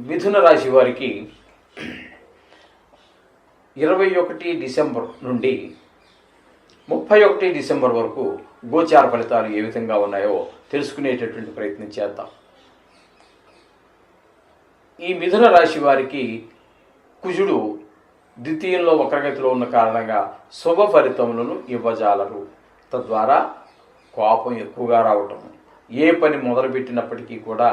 మిథున రాశి వారికి 21 డిసెంబర్ నుండి 31 డిసెంబర్ వరకు గోచార ఫలితాలు ఏ విధంగా ఉన్నాయో తెలుసుకునేటటువంటి ప్రయత్నం చేద్దాం. ఈ మిథున రాశి వారికి కుజుడు ద్వితీయంలో వక్రగతిలో ఉన్న కారణంగా శుభ ఫలితములను ఇవ్వజాలరు. తద్వారా కోపం ఎక్కువగా రావటము, ఏ పని మొదలుపెట్టినప్పటికీ కూడా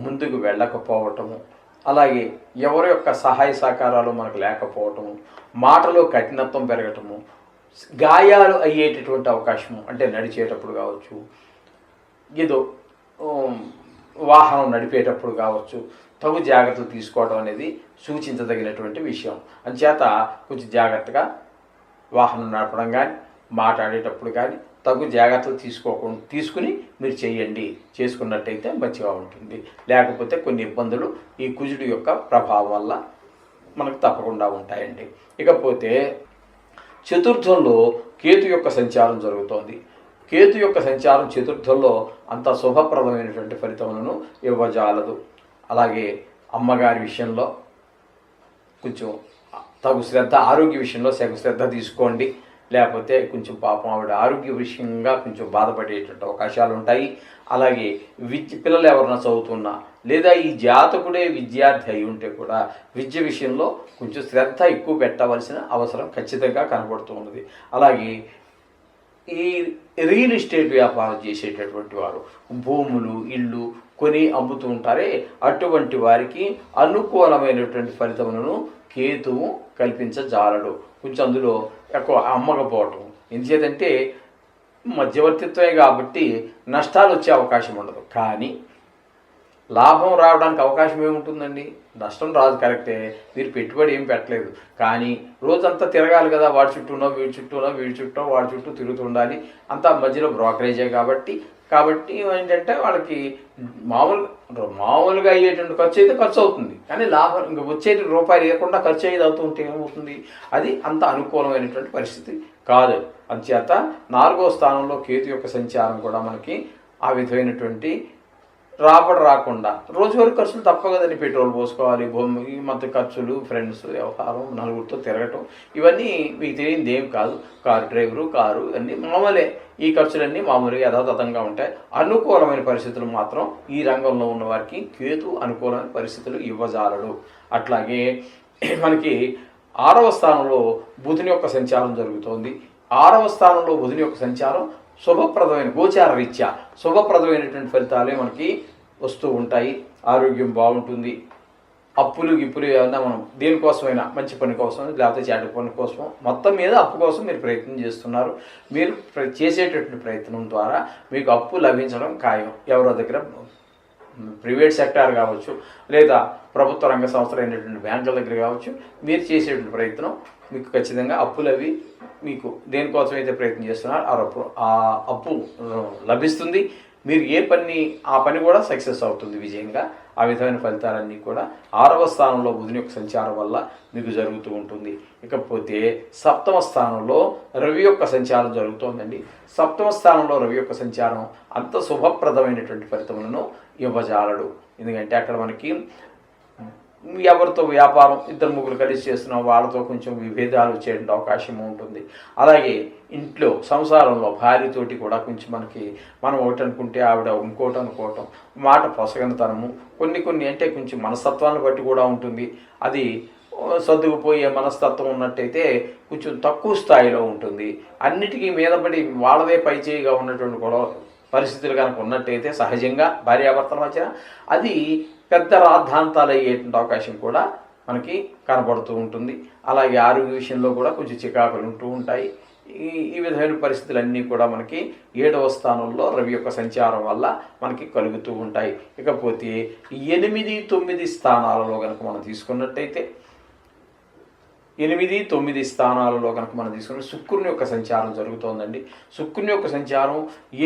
ముందుకు వెళ్ళకపోవటము, అలాగే ఎవరి యొక్క సహాయ సహకారాలు మనకు లేకపోవటము, మాటలో కఠినత్వం పెరగటము, గాయాలు అయ్యేటటువంటి అవకాశము, అంటే నడిచేటప్పుడు కావచ్చు, ఏదో వాహనం నడిపేటప్పుడు కావచ్చు, తగు జాగ్రత్తలు తీసుకోవడం అనేది సూచించదగినటువంటి విషయం. అంచేత కొంచెం జాగ్రత్తగా వాహనం నడపడం కానీ, మాట్లాడేటప్పుడు కానీ తగు జాగ్రత్తలు తీసుకుని మీరు చేసుకున్నట్టయితే మంచిగా ఉంటుంది. లేకపోతే కొన్ని ఇబ్బందులు ఈ కుజుడు యొక్క ప్రభావం వల్ల మనకు తప్పకుండా ఉంటాయండి. ఇకపోతే చతుర్థంలో కేతు యొక్క సంచారం జరుగుతోంది. కేతు యొక్క సంచారం చతుర్థంలో అంత శుభప్రదమైనటువంటి ఫలితములను ఇవ్వజాలదు. అలాగే అమ్మగారి విషయంలో కొంచెం తగు శ్రద్ధ, ఆరోగ్య విషయంలో శ్రద్ధ తీసుకోండి. లేకపోతే కొంచెం పాపం ఆవిడ ఆరోగ్య విషయంగా కొంచెం బాధపడేటువంటి అవకాశాలు ఉంటాయి. అలాగే పిల్లలు ఎవరైనా చదువుతున్నా లేదా ఈ జాతకుడే విద్యార్థి అయి ఉంటే కూడా విద్య విషయంలో కొంచెం శ్రద్ధ ఎక్కువ పెట్టవలసిన అవసరం ఖచ్చితంగా కనబడుతూ ఉన్నది. అలాగే ఈ రియల్ ఎస్టేట్ వ్యాపారం చేసేటటువంటి వారు భూములు, ఇళ్ళు కొని అమ్ముతూ ఉంటారే, అటువంటి వారికి అనుకూలమైనటువంటి ఫలితములను కేతువు కల్పించజాలడు. కొంచెం అందులో ఎక్కువ అమ్మకపోవటం, ఎందుచేతంటే మధ్యవర్తిత్వమే కాబట్టి నష్టాలు వచ్చే అవకాశం ఉండదు. కానీ లాభం రావడానికి అవకాశం ఏముంటుందండి? నష్టం రాదు, కరెక్టే. మీరు పెట్టుబడి ఏం పెట్టలేదు, కానీ రోజంతా తిరగాలి కదా, వాడి చుట్టూనో వీడి చుట్టూనో వీడి చుట్టూ వాడి చుట్టూ తిరుగుతూ ఉండాలి. అంతా మధ్యలో బ్రోకరేజే కాబట్టి ఏంటంటే వాళ్ళకి మామూలుగా అయ్యేటువంటి ఖర్చు అయితే ఖర్చు అవుతుంది, కానీ లాభం ఇంకా వచ్చే రూపాయలు లేకుండా ఖర్చు అయ్యేది అవుతూ ఉంటే ఏమవుతుంది? అది అంత అనుకూలమైనటువంటి పరిస్థితి కాదు. అందుచేత 4వ స్థానంలో కేతు యొక్క సంచారం కూడా మనకి ఆ విధమైనటువంటి రాబడి రాకుండా రోజువారీ ఖర్చులు తప్ప కదండి. పెట్రోల్ పోసుకోవాలి, ఈ మధ్య ఖర్చులు, ఫ్రెండ్స్, వ్యవహారం, నలుగురితో తిరగటం, ఇవన్నీ మీకు తెలియనిది ఏం కాదు. కారు ఇవన్నీ మామూలే. ఈ ఖర్చులన్నీ మామూలుగా యథాతథంగా ఉంటాయి. అనుకూలమైన పరిస్థితులు మాత్రం ఈ రంగంలో ఉన్న వారికి కేతు అనుకూలమైన పరిస్థితులు ఇవ్వజాలడు. అట్లాగే మనకి 6వ స్థానంలో బుధుని యొక్క సంచారం జరుగుతోంది. 6వ స్థానంలో బుధుని యొక్క సంచారం శుభప్రదమైన గోచార రీత్యా శుభప్రదమైనటువంటి ఫలితాలే మనకి వస్తూ ఉంటాయి. ఆరోగ్యం బాగుంటుంది. అప్పులు ఏమన్నా మనం దేనికోసమైనా, మంచి పని కోసం లేకపోతే చెడ్డ పని కోసం, మొత్తం మీద అప్పు కోసం మీరు ప్రయత్నం చేస్తున్నారు. మీరు చేసేటటువంటి ప్రయత్నం ద్వారా మీకు అప్పు లభించడం ఖాయం. ఎవరో దగ్గర ప్రైవేట్ సెక్టార్ కావచ్చు, లేదా ప్రభుత్వ రంగ సంస్థలు అయినటువంటి బ్యాంకుల దగ్గర కావచ్చు, మీరు చేసేటువంటి ప్రయత్నం మీకు ఖచ్చితంగా అప్పులు అవి మీకు దేనికోసం అయితే ప్రయత్నం చేస్తున్నారో ఆ అప్పు లభిస్తుంది. మీరు ఆ పని కూడా సక్సెస్ అవుతుంది విజయంగా. ఆ విధమైన ఫలితాలన్నీ కూడా 6వ స్థానంలో బుధుని యొక్క సంచారం వల్ల మీకు జరుగుతూ ఉంటుంది. ఇకపోతే 7వ స్థానంలో రవి యొక్క సంచారం జరుగుతోందండి. 7వ స్థానంలో రవి యొక్క సంచారం అంత శుభప్రదమైనటువంటి ఫలితములను ఇవ్వజాలడు. ఎందుకంటే అక్కడ మనకి ఎవరితో వ్యాపారం 2-3 కలిసి చేస్తున్నాం, వాళ్ళతో కొంచెం విభేదాలు వచ్చేటువంటి అవకాశం ఉంటుంది. అలాగే ఇంట్లో సంసారంలో భార్యతోటి కూడా కొంచెం మనం ఒకటి అనుకుంటే ఆవిడ ఇంకోటి అనుకోవటం, మాట పొసగనితనము, కొన్ని అంటే కొంచెం మనస్తత్వాన్ని బట్టి కూడా ఉంటుంది. అది సర్దుకుపోయే మనస్తత్వం ఉన్నట్టయితే కొంచెం తక్కువ స్థాయిలో ఉంటుంది. అన్నిటికీ మీదపడి వాళ్ళదే పైచేయిగా ఉన్నటువంటి గొడవ పరిస్థితులు కనుక ఉన్నట్టయితే సహజంగా భార్యాభర్తల మధ్య అది పెద్ద రాద్ధాంతాలు అయ్యేటువంటి అవకాశం కూడా మనకి కనబడుతూ ఉంటుంది. అలాగే ఆరోగ్య విషయంలో కూడా కొంచెం చికాకులు ఉంటూ ఉంటాయి. ఈ విధమైన పరిస్థితులన్నీ కూడా మనకి 7వ స్థానంలో రవి యొక్క సంచారం వల్ల మనకి కలుగుతూ ఉంటాయి. ఇకపోతే 8-9 స్థానాలలో కనుక మనం తీసుకున్నట్టయితే 8-9 స్థానాలలో కనుక మనం తీసుకున్న శుక్రుని యొక్క సంచారం జరుగుతోందండి. శుక్రుని యొక్క సంచారం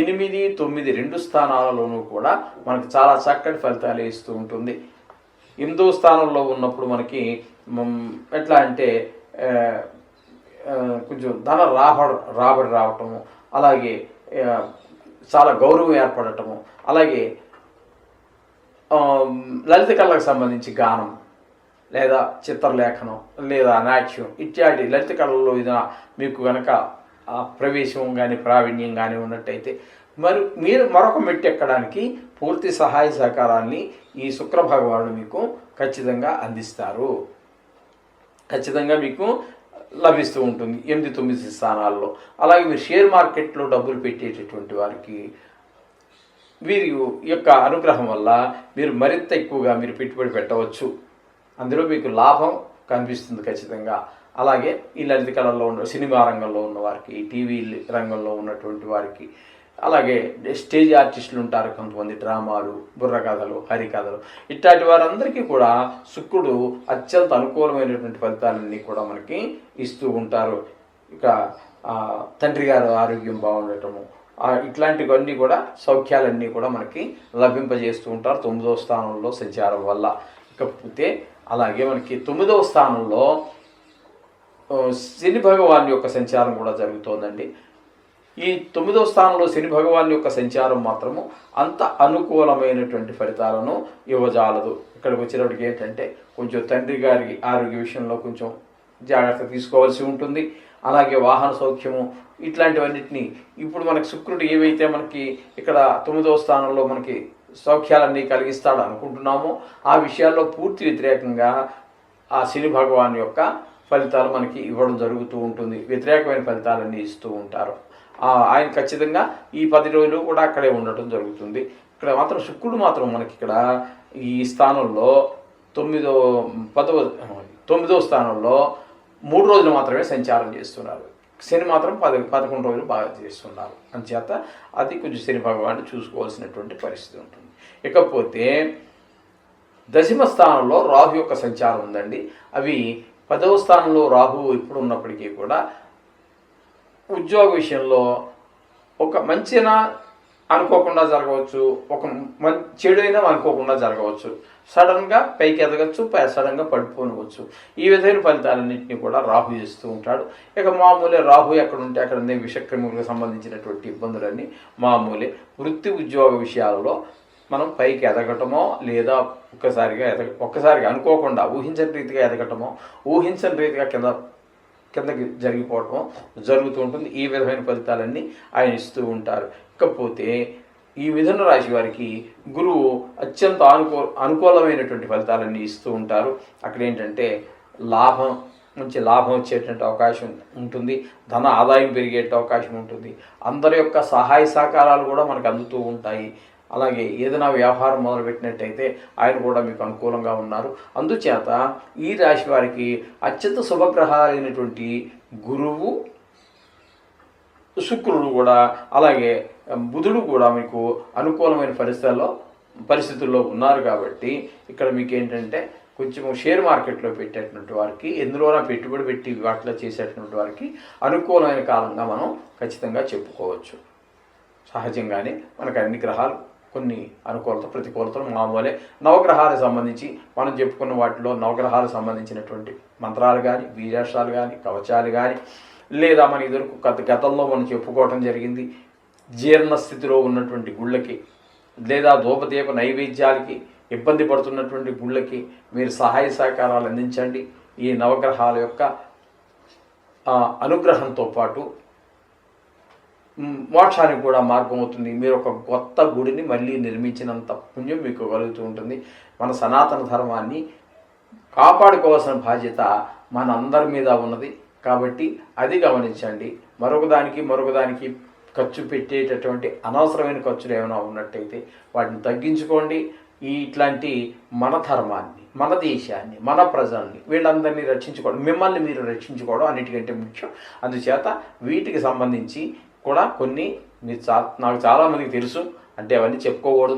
8-9 2 స్థానాలలోనూ కూడా మనకి చాలా చక్కటి ఫలితాలు ఇస్తూ ఉంటుంది. 8వ స్థానంలో ఉన్నప్పుడు మనకి ఎట్లా అంటే కొంచెం ధన రాబడి రావటము, అలాగే చాలా గౌరవం ఏర్పడటము, అలాగే లలిత కళలకు సంబంధించి గానం లేదా చిత్రలేఖనం లేదా నాట్యం ఇత్యాది లలిత కళల్లో ఏదైనా మీకు కనుక ప్రవేశం కానీ ప్రావీణ్యం కానీ ఉన్నట్టయితే మీరు మరొక మెట్టు ఎక్కడానికి పూర్తి సహాయ సహకారాన్ని ఈ శుక్ర భగవానుడు మీకు ఖచ్చితంగా అందిస్తారు. ఖచ్చితంగా మీకు లభిస్తూ ఉంటుంది 8-9 స్థానాల్లో. అలాగే మీరు షేర్ మార్కెట్లో డబ్బులు పెట్టేటటువంటి వారికి వీరి యొక్క అనుగ్రహం వల్ల మీరు మరింత ఎక్కువగా మీరు పెట్టుబడి పెట్టవచ్చు. అందులో మీకు లాభం కనిపిస్తుంది ఖచ్చితంగా. అలాగే ఈ లలిత కళల్లో ఉన్న సినిమా రంగంలో ఉన్న వారికి, టీవీ రంగంలో ఉన్నటువంటి వారికి, అలాగే స్టేజ్ ఆర్టిస్టులు ఉంటారు కొంతమంది, డ్రామాలు, బుర్రకథలు, హరికథలు, ఇట్లాంటి వారందరికీ కూడా శుక్రుడు అత్యంత అనుకూలమైనటువంటి ఫలితాలన్నీ కూడా మనకి ఇస్తూ ఉంటారు. ఇక తండ్రి గారు ఆరోగ్యం బాగుండటము, ఇట్లాంటివన్నీ కూడా సౌఖ్యాలన్నీ కూడా మనకి లభింపజేస్తూ ఉంటారు 9వ స్థానంలో సంచారం వల్ల. ఇకపోతే అలాగే మనకి 9వ స్థానంలో శని భగవాన్ యొక్క సంచారం కూడా జరుగుతోందండి. ఈ 9వ స్థానంలో శని భగవాన్ యొక్క సంచారం మాత్రము అంత అనుకూలమైనటువంటి ఫలితాలను ఇవ్వజాలదు. ఇక్కడికి వచ్చేటప్పటికి ఏంటంటే కొంచెం తండ్రి గారి ఆరోగ్య విషయంలో కొంచెం జాగ్రత్త తీసుకోవాల్సి ఉంటుంది. అలాగే వాహన సౌఖ్యము ఇట్లాంటివన్నిటినీ ఇప్పుడు మనకి శుక్రుడు ఏవైతే మనకి ఇక్కడ 9వ స్థానంలో మనకి సౌఖ్యాలన్నీ కలిగిస్తాడు అనుకుంటున్నామో ఆ విషయాల్లో పూర్తి వ్యతిరేకంగా ఆ శని భగవాన్ యొక్క ఫలితాలు మనకి ఇవ్వడం జరుగుతూ ఉంటుంది. వ్యతిరేకమైన ఫలితాలన్నీ ఇస్తూ ఉంటారు. ఆయన ఖచ్చితంగా ఈ 10 రోజులు కూడా అక్కడే ఉండటం జరుగుతుంది. ఇక్కడ మాత్రం శుక్రుడు మాత్రం మనకి ఇక్కడ ఈ స్థానంలో 9వ స్థానంలో 3 రోజులు మాత్రమే సంచారం చేస్తున్నారు. శని మాత్రం 11 రోజులు బాగా చేస్తున్నారు. అందుచేత అది కొంచెం శని భగవాన్ని చూసుకోవాల్సినటువంటి పరిస్థితి ఉంటుంది. ఇకపోతే 10వ స్థానంలో రాహు యొక్క సంచారం ఉందండి. అవి 10వ స్థానంలో రాహు ఇప్పుడు ఉన్నప్పటికీ కూడా ఉద్యోగ విషయంలో ఒక మంచినా అనుకోకుండా జరగవచ్చు, ఒక చెడు అయినా అనుకోకుండా జరగవచ్చు. సడన్గా పైకి ఎదగచ్చు, సడన్గా పడిపోనవచ్చు. ఈ విధమైన ఫలితాలన్నింటినీ కూడా రాహు చేస్తూ ఉంటాడు. ఇక మామూలే రాహు ఎక్కడ ఉంటే అక్కడ విషక్రిములకు సంబంధించినటువంటి ఇబ్బందులన్నీ మామూలే. వృత్తి ఉద్యోగ విషయాలలో మనం పైకి ఎదగటమో లేదా ఒక్కసారిగా అనుకోకుండా ఊహించని రీతిగా ఎదగటమో, ఊహించని రీతిగా కిందకి జరిగిపోవటం జరుగుతూ ఉంటుంది. ఈ విధమైన ఫలితాలన్నీ ఆయన ఇస్తూ ఉంటారు. ఇకపోతే ఈ మిథున రాశి వారికి గురువు అత్యంత అనుకూలమైనటువంటి ఫలితాలన్నీ ఇస్తూ ఉంటారు. అక్కడ ఏంటంటే మంచి లాభం వచ్చేటువంటి అవకాశం ఉంటుంది. ధన ఆదాయం పెరిగే అవకాశం ఉంటుంది. అందరి యొక్క సహాయ సహకారాలు కూడా మనకు అందుతూ ఉంటాయి. అలాగే ఏదైనా వ్యవహారం మొదలుపెట్టినట్టయితే ఆయన కూడా మీకు అనుకూలంగా ఉన్నారు. అందుచేత ఈ రాశి వారికి అత్యంత శుభగ్రహాలైనటువంటి గురువు, శుక్రుడు కూడా, అలాగే బుధుడు కూడా మీకు అనుకూలమైన పరిస్థితుల్లో ఉన్నారు. కాబట్టి ఇక్కడ మీకు ఏంటంటే కొంచెం షేర్ మార్కెట్లో పెట్టేటువంటి వారికి, ఎందులోనా పెట్టుబడి పెట్టి వాటిలో చేసేటువంటి వారికి అనుకూలమైన కాలంగా మనం ఖచ్చితంగా చెప్పుకోవచ్చు. సహజంగానే మనకు అన్ని గ్రహాలు కొన్ని అనుకూలత ప్రతికూలతలు మామూలే. నవగ్రహాలకు సంబంధించి మనం చెప్పుకున్న వాటిలో నవగ్రహాలకు సంబంధించినటువంటి మంత్రాలు కానీ, బీజాక్షరాలు కానీ, కవచాలు కానీ, లేదా మన ఇదివరకు గతంలో మనం చెప్పుకోవటం జరిగింది జీర్ణస్థితిలో ఉన్నటువంటి గుళ్ళకి లేదా ధూపదీప నైవేద్యాలకి ఇబ్బంది పడుతున్నటువంటి గుళ్ళకి మీరు సహాయ సహకారాలు అందించండి. ఈ నవగ్రహాల యొక్క అనుగ్రహంతో పాటు మోక్షానికి కూడా మార్గం అవుతుంది. మీరు ఒక కొత్త గుడిని మళ్ళీ నిర్మించినంత పుణ్యం మీకు కలుగుతూ ఉంటుంది. మన సనాతన ధర్మాన్ని కాపాడుకోవాల్సిన బాధ్యత మన అందరి మీద ఉన్నది. కాబట్టి అది గమనించండి. మరొకదానికి ఖర్చు పెట్టేటటువంటి అనవసరమైన ఖర్చులు ఏమైనా ఉన్నట్టయితే వాటిని తగ్గించుకోండి. ఇట్లాంటి మన ధర్మాన్ని, మన దేశాన్ని, మన ప్రజల్ని, వీళ్ళందరినీ రక్షించుకోవడం, మిమ్మల్ని మీరు రక్షించుకోవడం అన్నిటికంటే ముఖ్యం. అందుచేత వీటికి సంబంధించి కూడా కొన్ని నాకు చాలామందికి తెలుసు, అంటే అవన్నీ చెప్పుకోకూడదు.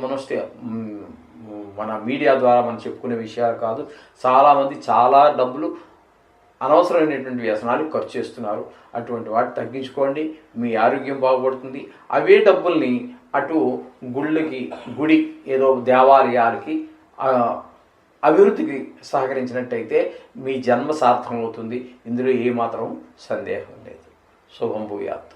మన మీడియా ద్వారా మనం చెప్పుకునే విషయాలు కాదు. చాలామంది చాలా డబ్బులు అనవసరమైనటువంటి వ్యసనాలు ఖర్చు చేస్తున్నారు. అటువంటి వాటి తగ్గించుకోండి, మీ ఆరోగ్యం బాగుపడుతుంది. అవే డబ్బుల్ని అటు గుడి ఏదో దేవాలయాలకి అభివృద్ధికి సహకరించినట్టయితే మీ జన్మ సార్థకమవుతుంది. ఇందులో ఏమాత్రం సందేహం లేదు. శుభం భూయాత్.